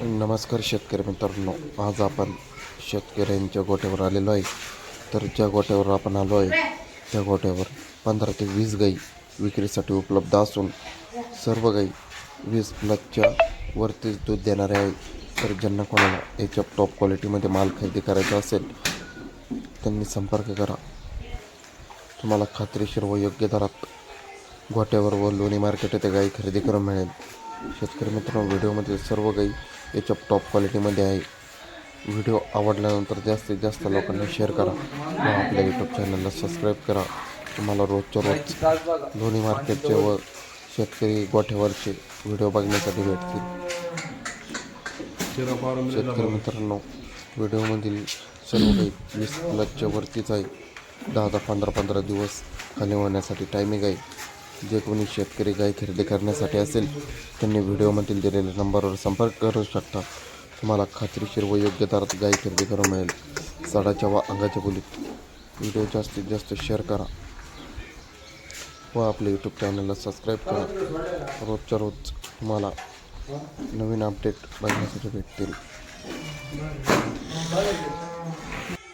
नमस्कार शेतकरी मित्रांनो, आज आपण शेतकऱ्यांच्या गोठ्यावर आलेलो आहे. तर ज्या गोठ्यावर आपण आलो आहे त्या गोठ्यावर 15 ते 20 गाई विक्रीसाठी उपलब्ध असून सर्व गाई 20+ वरतीच दूध देणारे आहे. तर ज्यांना कोणाला याच्या टॉप क्वालिटीमध्ये माल खरेदी करायचा असेल त्यांनी संपर्क करा. तुम्हाला खात्रीशीर व योग्य दरात गोठ्यावर व लोणी मार्केट येथे गाई खरेदी करून मिळेल. शेतकरी मित्रांनो, व्हिडिओमध्ये सर्व गाई याच्या टॉप क्वालिटीमध्ये आहे. व्हिडिओ आवडल्यानंतर जास्तीत जास्त लोकांना शेअर करा व आपल्या यूट्यूब चॅनलला सबस्क्राईब करा. तुम्हाला रोजच्या रोज लोणी मार्केटचे व शेतकरी गोठ्यावरचे व्हिडिओ बघण्यासाठी भेटतील. शेतकरी मित्रांनो, व्हिडिओमधील सर्व गाई 20+ वरतीच आहे. 10-15 दिवस खाली होण्यासाठी टायमिंग आहे. जे कोणी शेतकरी गाय खरेदी करण्यासाठी असेल त्यांनी व्हिडिओमधील दिलेल्या नंबरवर संपर्क करू शकता. तुम्हाला खात्रीशीर व योग्य दरात गाय खरेदी करून मिळेल. साडाच्या व अंगाच्या बोलीत व्हिडिओ जास्तीत जास्त शेअर करा व आपल्या यूट्यूब चॅनलला सबस्क्राईब करा. रोजच्या रोज तुम्हाला नवीन अपडेट बघण्यासाठी भेटतील.